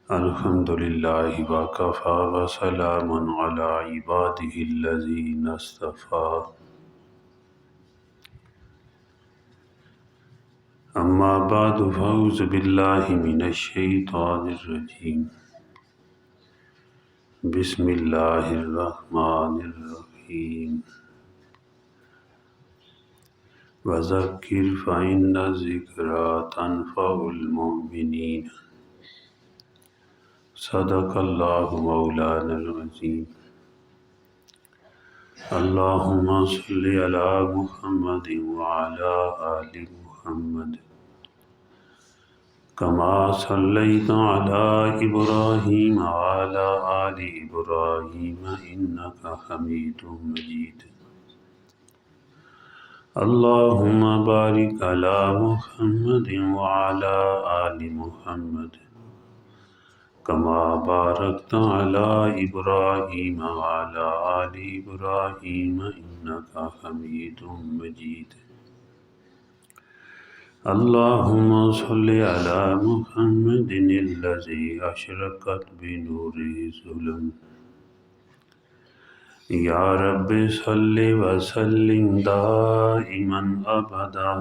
الحمد للہ وکفی وسلام علی عبادہ الذین اصطفی اما بعد فاعوذ باللہ من الشیطان الرجیم بسم اللہ الرحمن الرحیم وذکر فإن الذکریٰ تنفع المؤمنین صدق اللہ مولانا العظیم اللہم صلی علی محمد وعلی آل محمد کما صلیت علی ابراہیم وعلی آل ابراہیم انک حمید مجید اللہم بارک علی محمد وعلی آل محمد کما بارکت علی ابراہیم وعلی آل ابراہیم انک حمید مجید اللہم صلی علی محمد الذی اشرقت بنورہ الظلم یا رب صلی وسلم دائما ابدا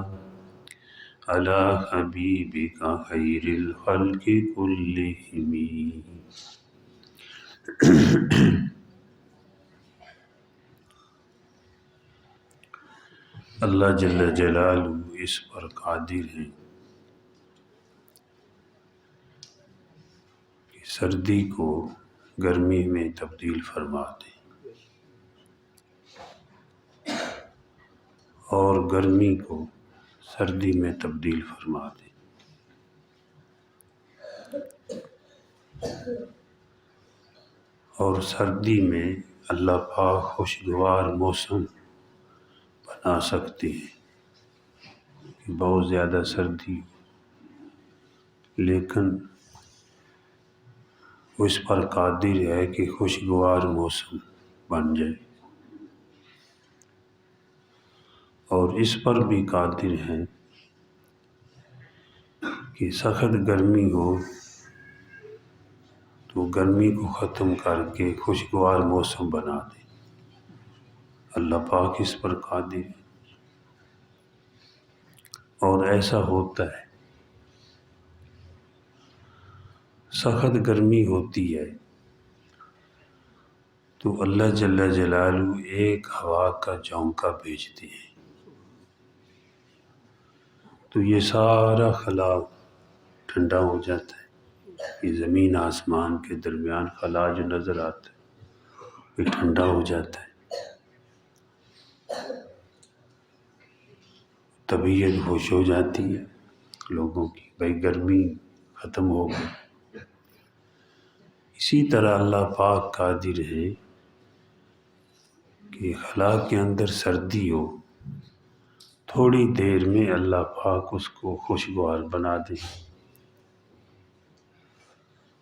علی حبیبک خیر الخلق کلہم۔ اللہ جل جلالہ اس پر قادر ہے کہ سردی کو گرمی میں تبدیل فرما دے اور گرمی کو سردی میں تبدیل فرما دے۔ اور سردی میں اللہ پاک خوشگوار موسم بنا سکتے ہیں۔ بہت زیادہ سردی لیکن اس پر قادر ہے کہ خوشگوار موسم بن جائے، اور اس پر بھی قادر ہے کہ سخت گرمی ہو تو گرمی کو ختم کر کے خوشگوار موسم بنا دے۔ اللہ پاک اس پر قادر ہے، اور ایسا ہوتا ہے۔ سخت گرمی ہوتی ہے تو اللہ جل جلالہ ایک ہوا کا جھونکا بھیجتے ہیں تو یہ سارا خلا ٹھنڈا ہو جاتا ہے۔ یہ زمین آسمان کے درمیان خلا جو نظر آتا ہے یہ ٹھنڈا ہو جاتا ہے، طبیعت خوش ہو جاتی ہے لوگوں کی، بھائی گرمی ختم ہو گئی۔ اسی طرح اللہ پاک قادر ہے کہ خلا کے اندر سردی ہو، تھوڑی دیر میں اللہ پاک اس کو خوشگوار بنا دے،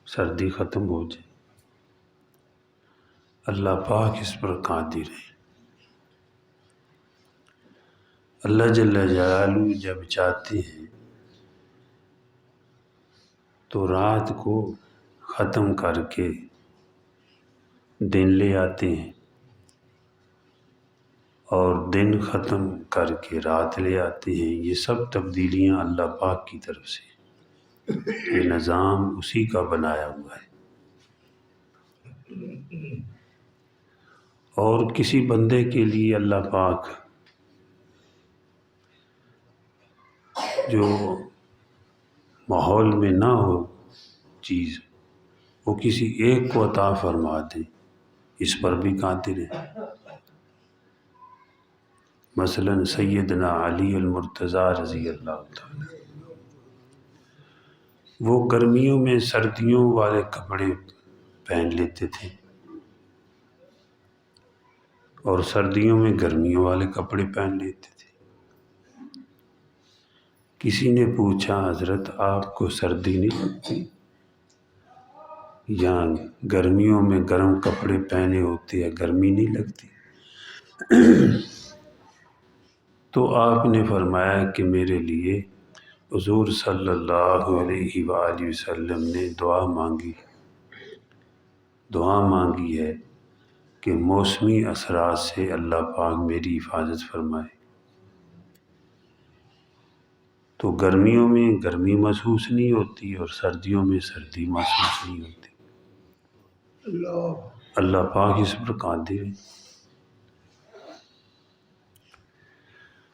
سردی ختم ہو جائے۔ اللہ پاک اس پر قادر ہے۔ اللہ جل جلالہ جب چاہتے ہیں تو رات کو ختم کر کے دن لے آتے ہیں، اور دن ختم کر کے رات لے آتے ہیں۔ یہ سب تبدیلیاں اللہ پاک کی طرف سے، یہ نظام اسی کا بنایا ہوا ہے۔ اور کسی بندے کے لیے اللہ پاک جو ماحول میں نہ ہو چیز، وہ کسی ایک کو عطا فرما دے، اس پر بھی قادر ہے۔ مثلا سیدنا علی المرتضیٰ رضی اللہ تعالیٰ، وہ گرمیوں میں سردیوں والے کپڑے پہن لیتے تھے اور سردیوں میں گرمیوں والے کپڑے پہن لیتے تھے۔ کسی نے پوچھا حضرت آپ کو سردی نہیں لگتی؟ یا گرمیوں میں گرم کپڑے پہنے ہوتے ہیں، گرمی نہیں لگتی؟ تو آپ نے فرمایا کہ میرے لیے حضور صلی اللہ علیہ وآلہ وسلم نے دعا مانگی ہے کہ موسمی اثرات سے اللہ پاک میری حفاظت فرمائے۔ تو گرمیوں میں گرمی محسوس نہیں ہوتی اور سردیوں میں سردی محسوس نہیں ہوتی۔ اللہ پاک اس پر قادر ہے۔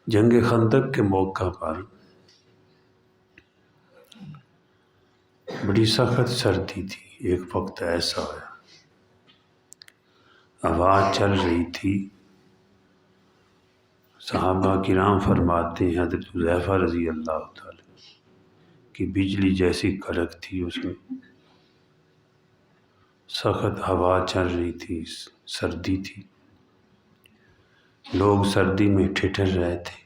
جنگ خندق کے موقع پر بڑی سخت سردی تھی۔ ایک وقت ایسا آیا، ہوا چل رہی تھی، صحابہ کرام فرماتے ہیں حضرت حذیفہ رضی اللہ تعالی کہ بجلی جیسی کڑک تھی، اس میں سخت ہوا چل رہی تھی، سردی تھی، لوگ سردی میں ٹھٹر رہے تھے،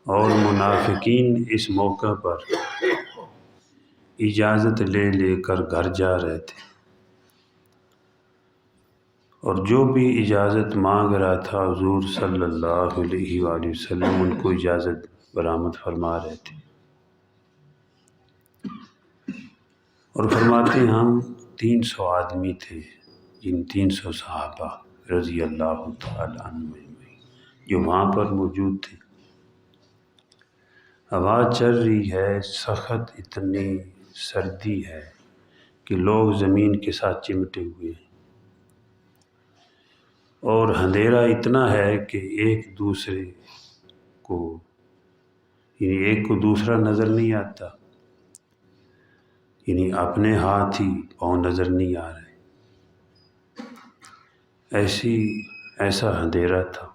اور منافقین اس موقع پر اجازت لے لے کر گھر جا رہے تھے، اور جو بھی اجازت مانگ رہا تھا حضور صلی اللہ علیہ وآلہ وسلم ان کو اجازت برآمد فرما رہے تھے، اور فرماتے ہیں ہم 300 آدمی تھے، جن 300 صحابہ رضی اللہ تعالی عنہ جو وہاں پر موجود تھے۔ ہوا چل رہی ہے، سخت اتنی سردی ہے کہ لوگ زمین کے ساتھ چمٹے ہوئے ہیں، اور اندھیرا اتنا ہے کہ ایک کو دوسرا نظر نہیں آتا، یعنی اپنے ہاتھ ہی پاؤں نظر نہیں آ رہے، ایسا اندھیرا تھا۔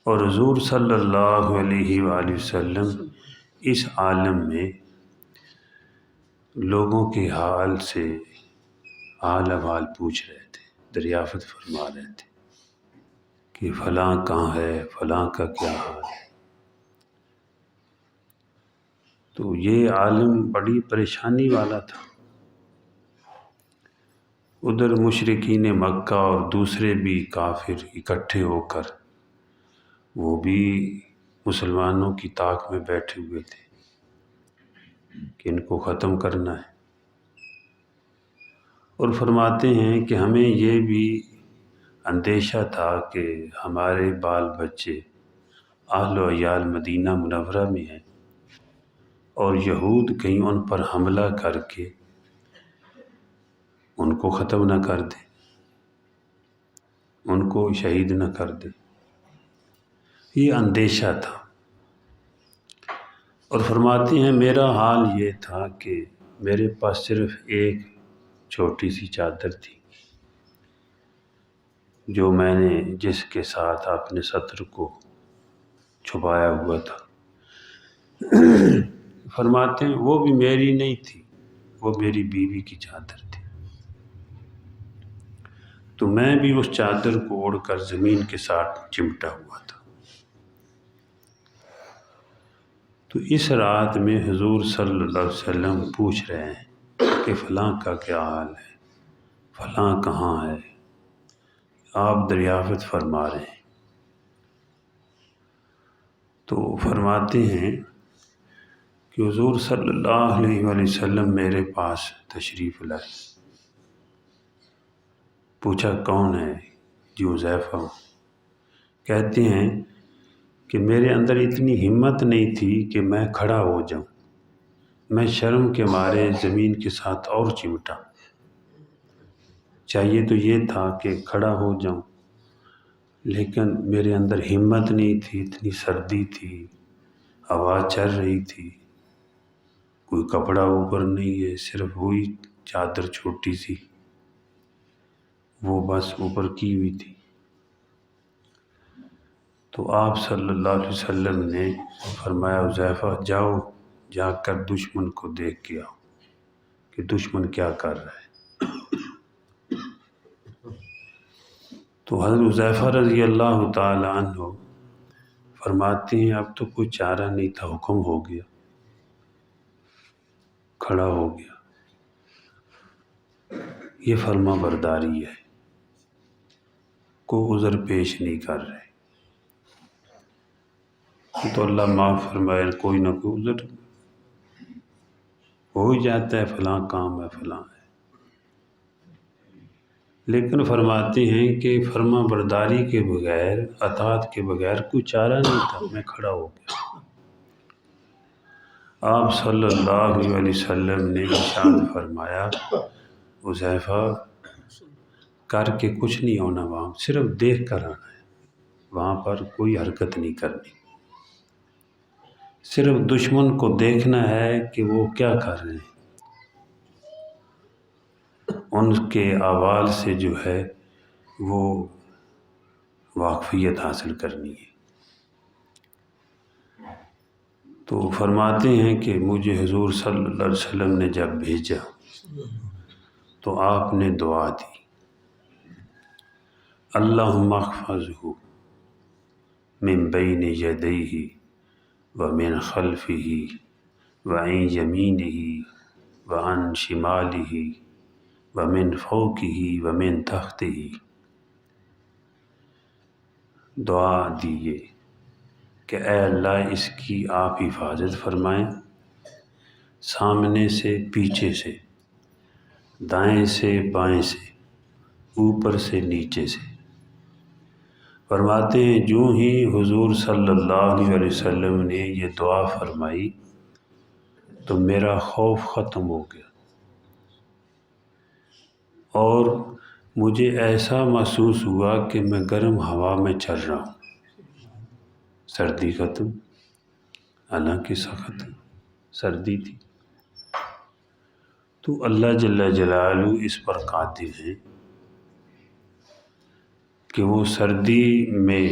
اور حضور صلی اللہ علیہ وآلہ وسلم اس عالم میں لوگوں کے حال سے حال احوال پوچھ رہے تھے، دریافت فرما رہے تھے کہ فلاں کہاں ہے، فلاں کا کیا حال ہے۔ تو یہ عالم بڑی پریشانی والا تھا۔ ادھر مشرکین مکہ اور دوسرے بھی کافر اکٹھے ہو کر وہ بھی مسلمانوں کی طاق میں بیٹھے ہوئے تھے کہ ان کو ختم کرنا ہے، اور فرماتے ہیں کہ ہمیں یہ بھی اندیشہ تھا کہ ہمارے بال بچے اہل و عیال مدینہ منورہ میں ہیں، اور یہود کہیں ان پر حملہ کر کے ان کو ختم نہ کر دے، ان کو شہید نہ کر دے، یہ اندیشہ تھا۔ اور فرماتے ہیں میرا حال یہ تھا کہ میرے پاس صرف ایک چھوٹی سی چادر تھی جو میں نے جس کے ساتھ اپنے سطر کو چھپایا ہوا تھا۔ فرماتے ہیں وہ بھی میری نہیں تھی، وہ میری بیوی کی چادر تھی، تو میں بھی اس چادر کو اوڑھ کر زمین کے ساتھ چمٹا ہوا تھا۔ تو اس رات میں حضور صلی اللہ علیہ وسلم پوچھ رہے ہیں کہ فلاں کا کیا حال ہے، فلاں کہاں ہے، آپ دریافت فرما رہے ہیں۔ تو فرماتے ہیں کہ حضور صلی اللہ علیہ وآلہ وسلم میرے پاس تشریف لائے، پوچھا کون ہے؟ جی حذیفہ۔ کہتے ہیں کہ میرے اندر اتنی ہمت نہیں تھی کہ میں کھڑا ہو جاؤں، میں شرم کے مارے زمین کے ساتھ اور چمٹا، چاہیے تو یہ تھا کہ کھڑا ہو جاؤں، لیکن میرے اندر ہمت نہیں تھی، اتنی سردی تھی، ہوا چل رہی تھی، کوئی کپڑا اوپر نہیں ہے، صرف وہی چادر چھوٹی سی وہ بس اوپر کی ہوئی تھی۔ تو آپ صلی اللہ علیہ وسلم نے فرمایا حذیفہ جاؤ، جا کر دشمن کو دیکھ کے آؤ کہ دشمن کیا کر رہا ہے۔ تو حضرت حذیفہ رضی اللہ تعالی عنہ فرماتے ہیں اب تو کوئی چارہ نہیں تھا، حکم ہو گیا، کھڑا ہو گیا، یہ فرما برداری ہے، کوئی عذر پیش نہیں کر رہے۔ تو اللہ معاف فرمائے، کوئی نہ کوئی عذر ہو ہی جاتا ہے، فلاں کام ہے فلاں ہے۔ لیکن فرماتے ہیں کہ فرما برداری کے بغیر، اطاعت کے بغیر کوئی چارہ نہیں تھا، میں کھڑا ہو گیا۔ آپ صلی اللہ علیہ وسلم نے ارشاد فرمایا، حذیفہ کر کے کچھ نہیں ہونا، وہاں صرف دیکھ کر آنا ہے، وہاں پر کوئی حرکت نہیں کرنی، صرف دشمن کو دیکھنا ہے کہ وہ کیا کر رہے ہیں، ان کے اعمال سے جو ہے وہ واقفیت حاصل کرنی ہے۔ تو فرماتے ہیں کہ مجھے حضور صلی اللہ علیہ وسلم نے جب بھیجا تو آپ نے دعا دی، اللہم احفظہ من بین یدیہ ومن خلفہ وعن یمینہ وعن شمالہ ومن فوقہ ومن تحتہ۔ دعا دیے کہ اے اللہ اس کی آپ حفاظت فرمائیں، سامنے سے پیچھے سے، دائیں سے بائیں سے، اوپر سے نیچے سے۔ فرماتے ہیں جو ہی حضور صلی اللہ علیہ وسلم نے یہ دعا فرمائی تو میرا خوف ختم ہو گیا، اور مجھے ایسا محسوس ہوا کہ میں گرم ہوا میں چل رہا ہوں، سردی ختم، حالانکہ سخت سردی تھی۔ تو اللہ جل جلالہ اس پر قادر ہے کہ وہ سردی میں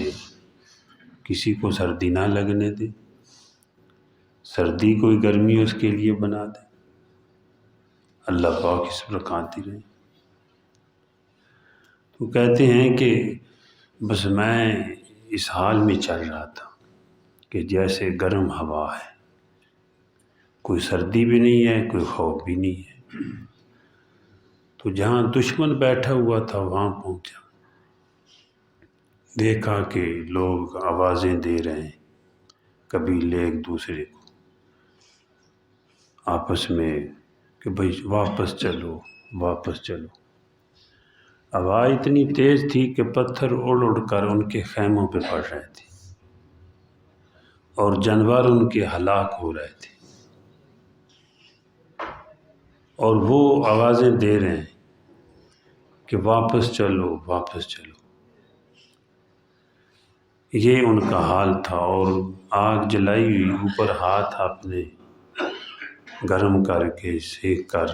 کسی کو سردی نہ لگنے دے، سردی کوئی گرمی اس کے لیے بنا دے، اللہ پاک اس پر قادر ہے۔ تو کہتے ہیں کہ بس میں اس حال میں چل رہا تھا کہ جیسے گرم ہوا ہے، کوئی سردی بھی نہیں ہے، کوئی خوف بھی نہیں ہے۔ تو جہاں دشمن بیٹھا ہوا تھا وہاں پہنچا، دیکھا کہ لوگ آوازیں دے رہے ہیں، قبیلے ایک دوسرے کو آپس میں کہ بھئی واپس چلو واپس چلو۔ ہوا اتنی تیز تھی کہ پتھر اڑ اڑ کر ان کے خیموں پہ پڑ رہے تھے، اور جانور ان کے ہلاک ہو رہے تھے، اور وہ آوازیں دے رہے ہیں کہ واپس چلو واپس چلو۔ یہ ان کا حال تھا، اور آگ جلائی ہوئی اوپر ہاتھ اپنے گرم کر کے سیک کر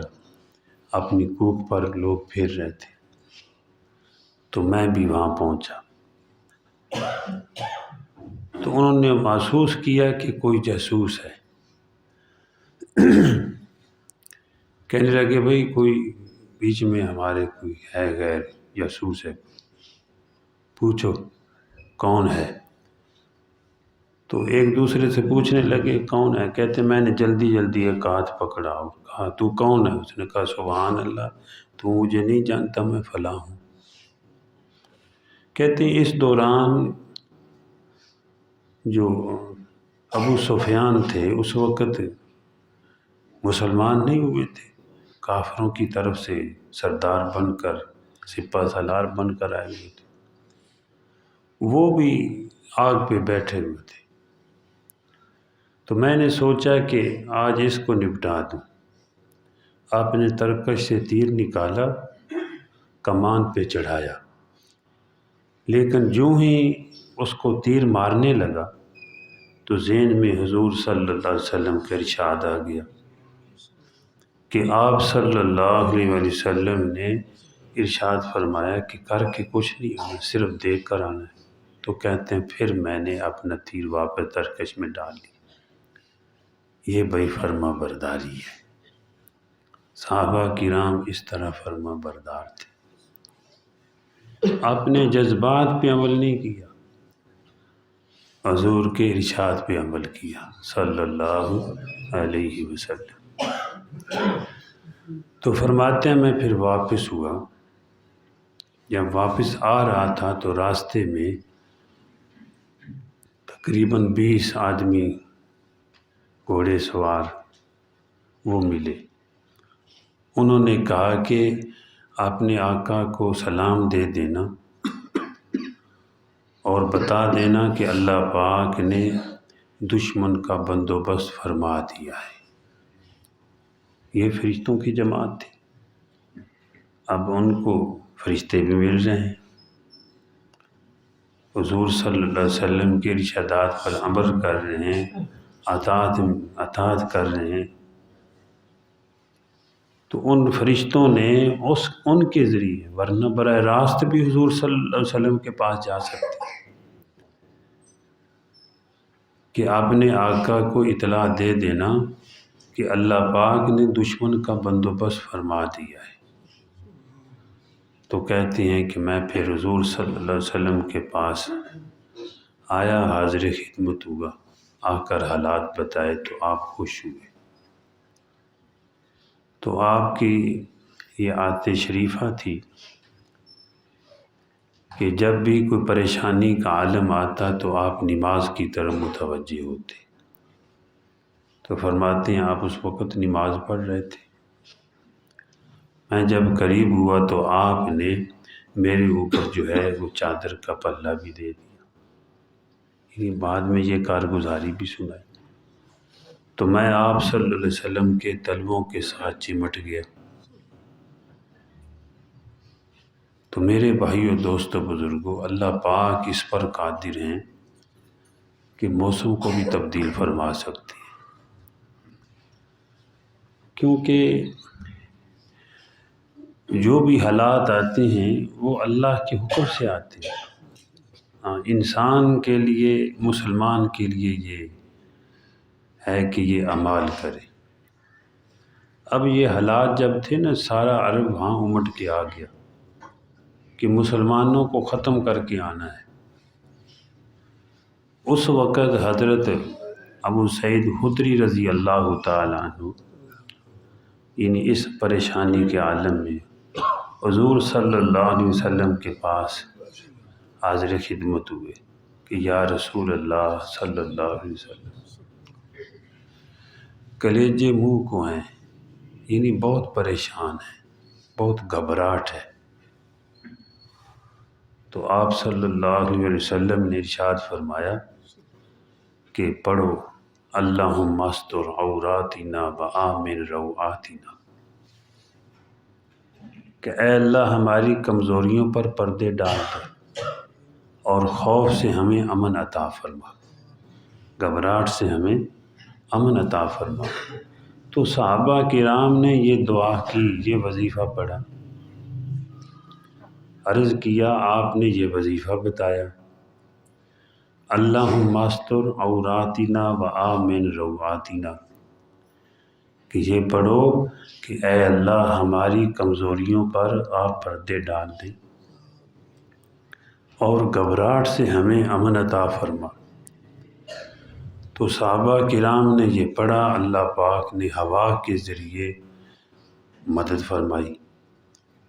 اپنی کوکھ پر لوگ پھر رہے تھے۔ تو میں بھی وہاں پہنچا، تو انہوں نے محسوس کیا کہ کوئی جاسوس ہے، کہنے لگے بھئی کوئی بیچ میں ہمارے کوئی ہے غیر جاسوس ہے، پوچھو کون ہے۔ تو ایک دوسرے سے پوچھنے لگے کون ہے، کہتے میں نے جلدی جلدی ایک ہاتھ پکڑا اور کہا تو کون ہے، اس نے کہا سبحان اللہ تو مجھے نہیں جانتا، میں فلاں ہوں۔ کہتے ہیں اس دوران جو ابو سفیان تھے اس وقت مسلمان نہیں ہوئے تھے، کافروں کی طرف سے سردار بن کر، سپہ سالار بن کر آئے ہوئے تھے، وہ بھی آگ پہ بیٹھے ہوئے تھے۔ تو میں نے سوچا کہ آج اس کو نپٹا دوں، آپ نے ترکش سے تیر نکالا، کمان پہ چڑھایا، لیکن جو ہی اس کو تیر مارنے لگا تو ذہن میں حضور صلی اللہ علیہ وسلم کا ارشاد آ گیا کہ آپ صلی اللہ علیہ وسلم نے ارشاد فرمایا کہ کر کے کچھ نہیں ہونا، صرف دیکھ کر آنا ہے۔ تو کہتے ہیں پھر میں نے اپنا تیر واپس ترکش میں ڈال لی۔ یہ بھائی فرما برداری ہے، صحابہ کرام اس طرح فرما بردار تھے، اپنے جذبات پہ عمل نہیں کیا، حضور کے ارشاد پہ عمل کیا صلی اللہ علیہ وسلم۔ تو فرماتے ہیں میں پھر واپس ہوا، جب واپس آ رہا تھا تو راستے میں تقریباً 20 آدمی گھوڑے سوار وہ ملے۔ انہوں نے کہا کہ اپنے آقا کو سلام دے دینا اور بتا دینا کہ اللہ پاک نے دشمن کا بندوبست فرما دیا ہے۔ یہ فرشتوں کی جماعت تھی۔ اب ان کو فرشتے بھی مل رہے ہیں، حضور صلی اللہ علیہ وسلم کے ارشادات پر عمل کر رہے ہیں، اطاعت کر رہے ہیں۔ تو ان فرشتوں نے ان کے ذریعے، ورنہ براہ راست بھی حضور صلی اللہ علیہ وسلم کے پاس جا سکتے کہ اپنے آقا کو اطلاع دے دینا کہ اللہ پاک نے دشمن کا بندوبست فرما دیا ہے۔ تو کہتے ہیں کہ میں پھر حضور صلی اللہ علیہ وسلم کے پاس آیا، حاضر خدمت ہوا، آ کر حالات بتائے تو آپ خوش ہوئے۔ تو آپ کی یہ عادت شریفہ تھی کہ جب بھی کوئی پریشانی کا عالم آتا تو آپ نماز کی طرف متوجہ ہوتے۔ تو فرماتے ہیں آپ اس وقت نماز پڑھ رہے تھے، میں جب قریب ہوا تو آپ نے میرے اوپر جو ہے وہ چادر کا پلہ بھی دے دیا، یعنی بعد میں یہ کارگزاری بھی سنائی۔ تو میں آپ صلی اللہ علیہ وسلم کے طلبوں کے ساتھ چمٹ گیا۔ تو میرے بھائیوں، دوستوں، بزرگوں، اللہ پاک اس پر قادر ہیں کہ موسم کو بھی تبدیل فرما سکتے ہیں، کیونکہ جو بھی حالات آتے ہیں وہ اللہ کے حکم سے آتے ہیں۔ انسان کے لیے، مسلمان کے لیے یہ ہے کہ یہ اعمال کرے۔ اب یہ حالات جب تھے نا، سارا عرب وہاں امٹ کے آ گیا کہ مسلمانوں کو ختم کر کے آنا ہے۔ اس وقت حضرت ابو سعید خدری رضی اللہ تعالیٰ عنہ، یعنی اس پریشانی کے عالم میں حضور صلی اللہ علیہ وسلم کے پاس حاضر خدمت ہوئے کہ یا رسول اللہ صلی اللہ علیہ وسلم، کلیجے منہ کو ہیں، یعنی بہت پریشان ہیں، بہت گھبراہٹ ہے۔ تو آپ صلی اللہ علیہ وسلم نے ارشاد فرمایا کہ پڑھو اللہم استر عوراتنا وآمن روعاتنا، کہ اے اللہ ہماری کمزوریوں پر پردے ڈال دے اور خوف سے ہمیں امن عطا فرما، گھبراہٹ سے ہمیں امن عطا فرما۔ تو صحابہ کرام نے یہ دعا کی، یہ وظیفہ پڑھا، عرض کیا، آپ نے یہ وظیفہ بتایا، اللہم استر عوراتنا وآمن روعاتنا، کہ یہ پڑھو کہ اے اللہ ہماری کمزوریوں پر آپ پردے ڈال دیں اور گھبراہٹ سے ہمیں امن عطا فرما۔ تو صحابہ کرام نے یہ پڑھا، اللہ پاک نے ہوا کے ذریعے مدد فرمائی،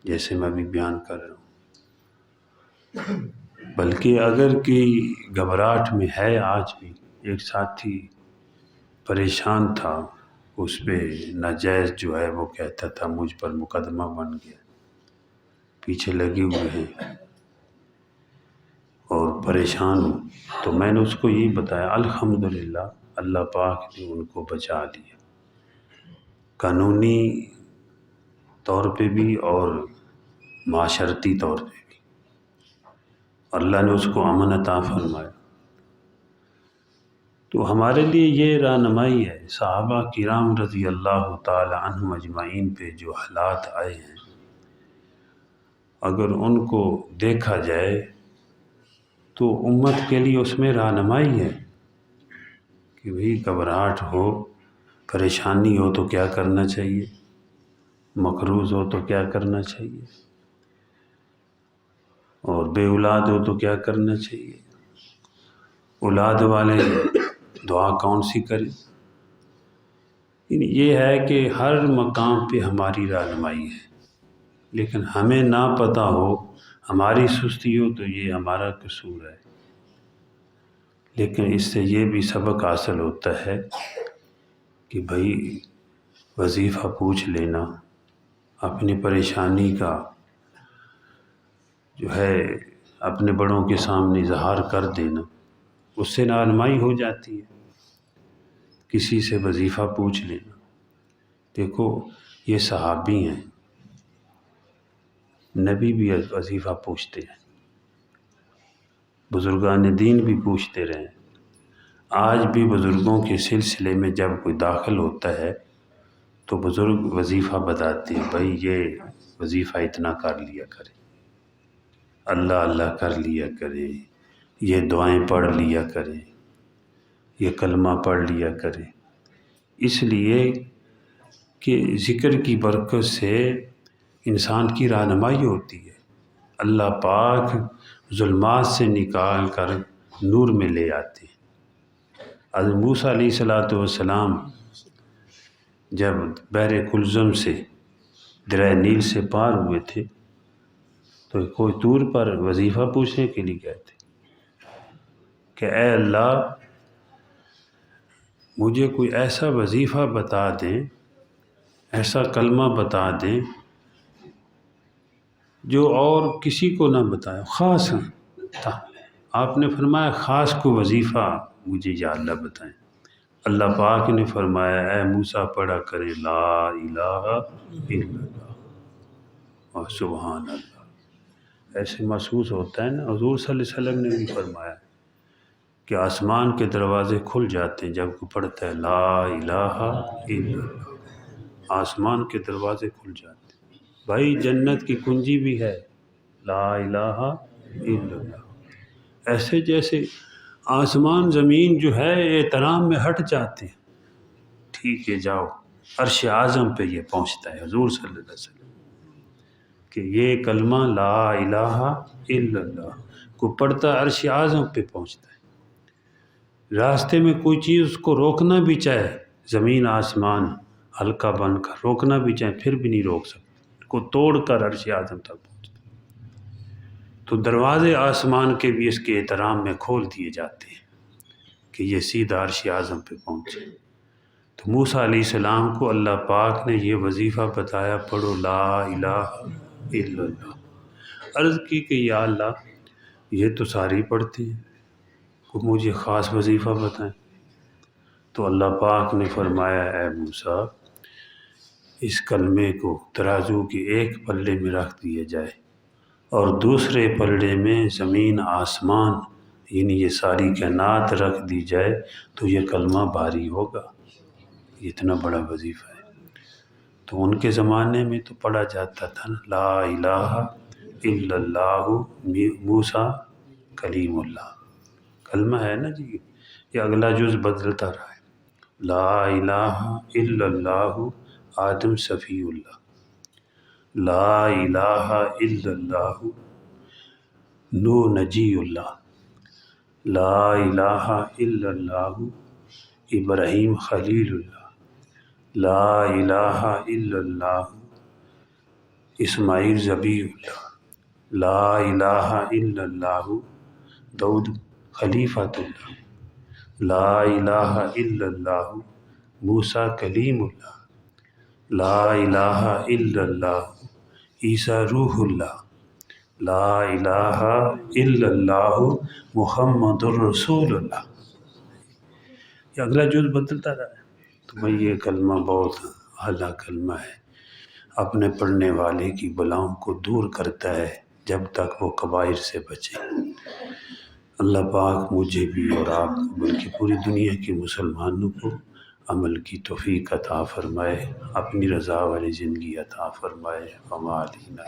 جیسے میں بھی بیان کر رہا ہوں۔ بلکہ اگر کوئی گھبراہٹ میں ہے، آج بھی ایک ساتھی پریشان تھا، اس پہ ناجائز جو ہے وہ کہتا تھا مجھ پر مقدمہ بن گیا، پیچھے لگے ہوئے ہیں اور پریشان ہوں، تو میں نے اس کو یہی بتایا، الحمدللہ اللہ پاک نے ان کو بچا لیا، قانونی طور پہ بھی اور معاشرتی طور پہ بھی اللہ نے اس کو امن عطا فرمایا۔ تو ہمارے لیے یہ رہنمائی ہے، صحابہ کرام رضی اللہ تعالی عنہم اجمعین پہ جو حالات آئے ہیں، اگر ان کو دیکھا جائے تو امت کے لیے اس میں رہنمائی ہے کہ بھئی گھبراہٹ ہو، پریشانی ہو تو کیا کرنا چاہیے، مقروض ہو تو کیا کرنا چاہیے، اور بے اولاد ہو تو کیا کرنا چاہیے، اولاد والے دعا کون سی کریں۔ یہ ہے کہ ہر مقام پہ ہماری رہنمائی ہے، لیکن ہمیں نہ پتہ ہو، ہماری سستی ہو تو یہ ہمارا قصور ہے، لیکن اس سے یہ بھی سبق حاصل ہوتا ہے کہ بھائی وظیفہ پوچھ لینا، اپنی پریشانی کا جو ہے اپنے بڑوں کے سامنے اظہار کر دینا، اس سے رہنمائی ہو جاتی ہے۔ کسی سے وظیفہ پوچھ لینا، دیکھو یہ صحابی ہیں، نبی بھی وظیفہ پوچھتے ہیں، بزرگان دین بھی پوچھتے رہے ہیں۔ آج بھی بزرگوں کے سلسلے میں جب کوئی داخل ہوتا ہے تو بزرگ وظیفہ بتاتے ہیں، بھائی یہ وظیفہ اتنا کر لیا کرے، اللہ اللہ کر لیا کرے، یہ دعائیں پڑھ لیا کرے، یہ کلمہ پڑھ لیا کرے، اس لیے کہ ذکر کی برکت سے انسان کی رہنمائی ہوتی ہے، اللہ پاک ظلمات سے نکال کر نور میں لے آتے ہیں۔ حضرت موسیٰ علیہ السلام جب بحر کلزم سے دریا نیل سے پار ہوئے تھے تو کوئی طور پر وظیفہ پوچھنے کے لیے گئے تھے کہ اے اللہ مجھے کوئی ایسا وظیفہ بتا دیں، ایسا کلمہ بتا دیں جو اور کسی کو نہ بتائے، خاص تھا۔ آپ نے فرمایا خاص کو وظیفہ مجھے یا اللہ بتائیں۔ اللہ پاک نے فرمایا اے موسیٰ پڑھا کرے لا الہ الا اللہ اور سبحان اللہ۔ ایسے محسوس ہوتا ہے نا، حضور صلی اللہ علیہ وسلم نے بھی فرمایا کہ آسمان کے دروازے کھل جاتے ہیں جب کوئی پڑھتا ہے لا الہ الا اللہ، آسمان کے دروازے کھل جاتے ہیں۔ بھائی جنت کی کنجی بھی ہے لا الہ الا اللہ۔ ایسے جیسے آسمان زمین جو ہے احترام میں ہٹ جاتے ہیں، ٹھیک ہے جاؤ، عرش اعظم پہ یہ پہنچتا ہے حضور صلی اللہ علیہ وسلم کہ یہ کلمہ لا الہ الا اللہ کو پڑھتا عرش اعظم پہ پہنچتا ہے۔ راستے میں کوئی چیز اس کو روکنا بھی چاہے، زمین آسمان ہلکا بن کر روکنا بھی چاہے پھر بھی نہیں روک سکتے، کو توڑ کر عرش اعظم تک پہنچتا ہے۔ تو دروازے آسمان کے بھی اس کے احترام میں کھول دیے جاتے ہیں کہ یہ سیدھا عرش اعظم پہ پہنچے۔ تو موسیٰ علیہ السلام کو اللہ پاک نے یہ وظیفہ بتایا، پڑھو لا الہ الا اللہ۔ عرض کی کہ یا اللہ یہ تو ساری پڑھتے ہیں، کو مجھے خاص وظیفہ بتائیں۔ تو اللہ پاک نے فرمایا اے موسیٰ اس کلمے کو ترازو کے ایک پلے میں رکھ دیا جائے اور دوسرے پلڑے میں زمین آسمان یعنی یہ ساری کائنات رکھ دی جائے تو یہ کلمہ بھاری ہوگا، یہ اتنا بڑا وظیفہ ہے۔ تو ان کے زمانے میں تو پڑھا جاتا تھا نا لا الہ الا اللہ موسیٰ کلیم اللہ، کلمہ ہے نا جی، یہ اگلا جز بدلتا رہا ہے، لا الہ الا اللہ آدم صفی اللہ، لا الہ الا اللہ نوح نجی اللہ، لا الہ الا اللہ ابراہیم خلیل اللہ، لا الہ الا اللہ اسماعیل ذبیح اللہ، لا الہ الا اللہ داؤد خلیفۃ اللہ، لا الہ الا اللہ موسیٰ کلیم اللہ، لا الہ الا اللہ عیسیٰ روح اللہ، لا الہ الا اللہ محمد الرسول اللہ۔ یہ اگلا جز بدلتا رہا ہے۔ تو بھائی یہ کلمہ بہت اعلیٰ کلمہ ہے، اپنے پڑھنے والے کی بلاؤں کو دور کرتا ہے جب تک وہ کبائر سے بچے۔ اللہ پاک مجھے بھی اور آپ کو بلکہ پوری دنیا کے مسلمانوں کو عمل کی توفیق عطا فرمائے، اپنی رضا والی زندگی عطا فرمائے۔ وما علینا